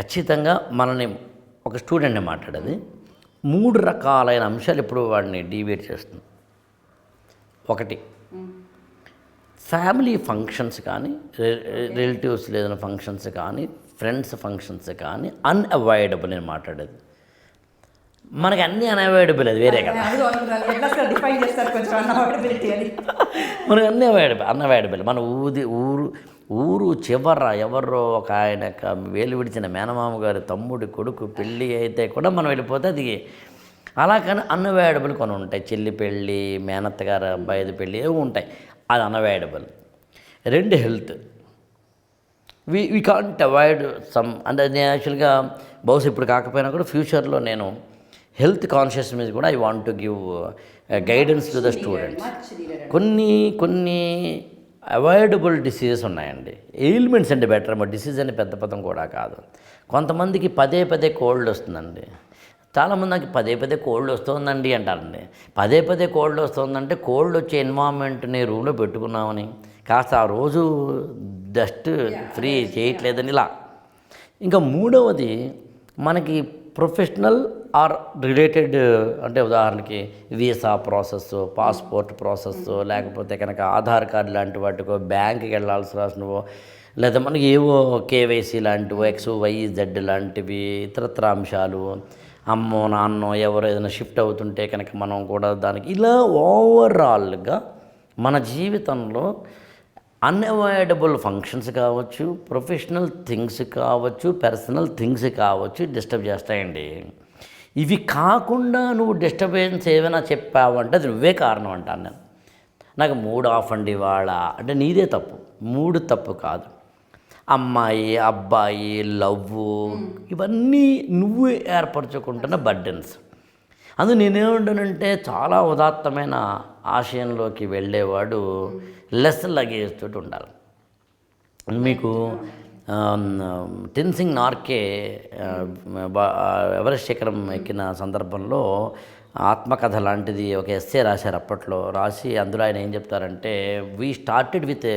ఖచ్చితంగా మనల్ని ఒక స్టూడెంట్ని మాట్లాడేది 3 రకాలైన అంశాలు ఇప్పుడు వాడిని డీవియేట్ చేస్తుంది. ఒకటి, ఫ్యామిలీ ఫంక్షన్స్ కానీ, రిలేటివ్స్ లేదని ఫంక్షన్స్ కానీ, ఫ్రెండ్స్ ఫంక్షన్స్ కానీ అన్అవాయిడబుల్ నేను మాట్లాడేది. మనకి అన్నీ అన్అవాయిడబుల్, అది వేరే కదా. మనకి అన్నీ అన్అవాయిడబుల్. మన ఊరు చివర ఎవరో ఒక ఆయన వేలు విడిచిన మేనమామ గారి తమ్ముడి కొడుకు పెళ్ళి అయితే కూడా మనం వెళ్ళిపోతే అది అలా, కానీ అన్అవాయిడబుల్ కొన్ని ఉంటాయి. చెల్లి పెళ్ళి, మేనత్త గారు అబ్బాయిది పెళ్ళి ఏవి ఉంటాయి, అది unavoidable. 2, health. We can't avoid some. అంటే నేను యాక్చువల్గా బహుశా ఇప్పుడు కాకపోయినా కూడా ఫ్యూచర్లో నేను హెల్త్ కాన్షియస్ మీద కూడా I want to give guidance to the students. కొన్ని అవాయిడబుల్ డిసీజెస్ ఉన్నాయండి. ఎయిల్మెంట్స్ అంటే బెటర్, డిసీజ్ అని పెద్ద పదం కూడా కాదు. కొంతమందికి పదే కోల్డ్ వస్తుందండి. చాలామంది నాకు పదే కోల్డ్ వస్తుందండి అంటారండి. పదే కోల్డ్ వస్తుందంటే కోల్డ్ వచ్చే ఎన్వైరన్మెంట్ని రూమ్లో పెట్టుకున్నామని, కాస్త ఆ రోజు డస్ట్ ఫ్రీ చేయట్లేదని ఇలా. ఇంకా 3వది, మనకి ప్రొఫెషనల్ ఆర్ రిలేటెడ్, అంటే ఉదాహరణకి వీసా ప్రాసెస్, పాస్పోర్ట్ ప్రాసెస్, లేకపోతే కనుక ఆధార్ కార్డు లాంటి వాటికో, బ్యాంక్కి వెళ్ళాల్సి రాసినవో, లేదా మనకి ఏవో కేవైసీ లాంటివో, XYZ లాంటివి ఇతరత్ర అంశాలు, అమ్మో నాన్నో ఎవరో ఏదైనా షిఫ్ట్ అవుతుంటే కనుక మనం కూడా దానికి, ఇలా ఓవరాల్గా మన జీవితంలో అన్అవాయిడబుల్ ఫంక్షన్స్ కావచ్చు, ప్రొఫెషనల్ థింగ్స్ కావచ్చు, పర్సనల్ థింగ్స్ కావచ్చు, డిస్టర్బ్ చేస్తాయండి. ఇవి కాకుండా నువ్వు డిస్టర్బెన్స్ ఏమైనా చెప్పావంటే అది నువ్వే కారణం అంటాను నేను. నాకు 3 ఆఫ్ అండి ఇవాళ అంటే నీదే తప్పు. 3 తప్పు కాదు. అమ్మాయి, అబ్బాయి, లవ్వు, ఇవన్నీ నువ్వు ఏర్పరచుకుంటున్న బర్డెన్స్. అందు నేనేమంటానంటే, చాలా ఉదాత్తమైన ఆశయంలోకి వెళ్ళేవాడు లెస్ లగేజ్ తోటి ఉండాలి. మీకు టెన్సింగ్ నార్కే ఎవరెస్ట్ శిఖరం ఎక్కిన సందర్భంలో ఆత్మకథ లాంటిది ఒక ఎస్సే రాశారు. అప్పట్లో రాసి అందులో ఆయన ఏం చెప్తారంటే, we started with a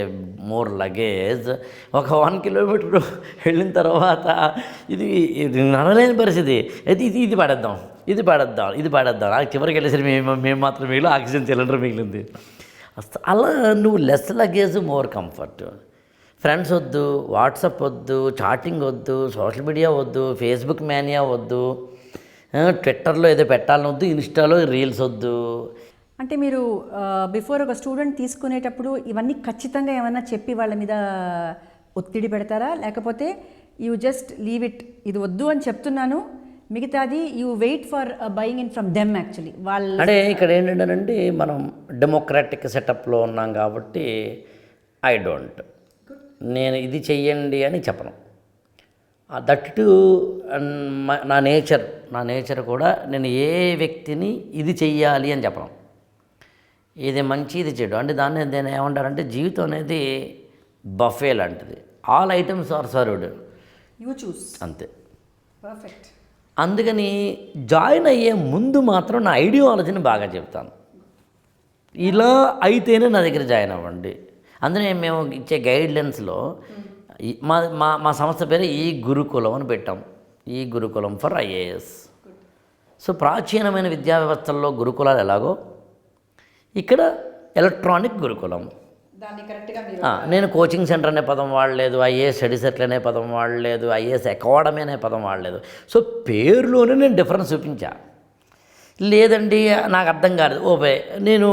more luggage. ఒక 1 కిలోమీటర్ వెళ్ళిన తర్వాత ఇది నడలేని పరిస్థితి అయితే ఇది పడేద్దాం నాకు చివరికి వెళ్ళేసరికి మేము మాత్రం మిగిలి ఆక్సిజన్ సిలిండర్ మిగిలింది. అలా నువ్వు less luggage more comfort. Friends వద్దు, వాట్సాప్ వద్దు, చాటింగ్ వద్దు, సోషల్ మీడియా వద్దు, ఫేస్బుక్ మేనియా వద్దు, ట్విట్టర్లో ఏదో పెట్టాలని వద్దు, ఇన్స్టాలో రీల్స్ వద్దు. అంటే మీరు బిఫోర్ ఒక స్టూడెంట్ తీసుకునేటప్పుడు ఇవన్నీ ఖచ్చితంగా ఏమైనా చెప్పి వాళ్ళ మీద ఒత్తిడి పెడతారా, లేకపోతే యూ జస్ట్ లీవ్ ఇట్, ఇది వద్దు అని చెప్తున్నాను, మిగతాది you wait for buying in from them actually వాళ్ళు? అంటే ఇక్కడ ఏంటంటేనండి, మనం డెమోక్రాటిక్ సెటప్లో ఉన్నాం కాబట్టి నేను ఇది చెయ్యండి అని చెప్పను. దట్ టు నా నేచర్ కూడా నేను ఏ వ్యక్తిని ఇది చెయ్యాలి అని చెప్పను. ఇది మంచి, ఇది చెడు అంటే దాన్ని ఏమంటారంటే, జీవితం అనేది బఫే లాంటిది. All items are served, you choose, అంతే. పర్ఫెక్ట్. అందుకని జాయిన్ అయ్యే ముందు మాత్రం నా ఐడియాలజీని బాగా చెప్తాను. ఇలా అయితేనే నా దగ్గర జాయిన్ అవ్వండి. అందుకనే మేము ఇచ్చే గైడ్లైన్స్లో మా సంస్థ పేరు e-Gurukulam అని పెట్టాం. e-Gurukulam for IAS. సో ప్రాచీనమైన విద్యా వ్యవస్థల్లో గురుకులాలు ఎలాగో ఇక్కడ ఎలక్ట్రానిక్ గురుకులం. నేను కోచింగ్ సెంటర్ అనే పదం వాడలేదు, IAS స్టడీ సెర్కిల్ అనే పదం వాడలేదు, IAS అకాడమీ అనే పదం వాడలేదు. సో పేరులోనే నేను డిఫరెన్స్ చూపించా. లేదండి నాకు అర్థం కాదు, నేను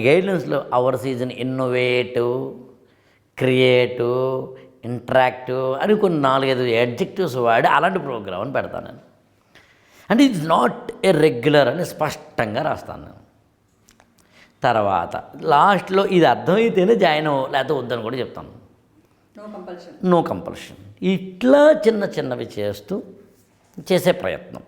గైడ్లైన్స్లో our season innovative, creative, interactive అని కొన్ని 4-5 అడ్జెక్టివ్స్ వాడి అలాంటి ప్రోగ్రామ్ అని పెడతాను నేను. అంటే ఇట్స్ నాట్ ఏ రెగ్యులర్ అని స్పష్టంగా రాస్తాను నేను. తర్వాత లాస్ట్లో ఇది అర్థమైతేనే జాయిన్ లేకపోతే వద్దని కూడా చెప్తాను. No compulsion. ఇట్లా చిన్నవి చేసే ప్రయత్నం.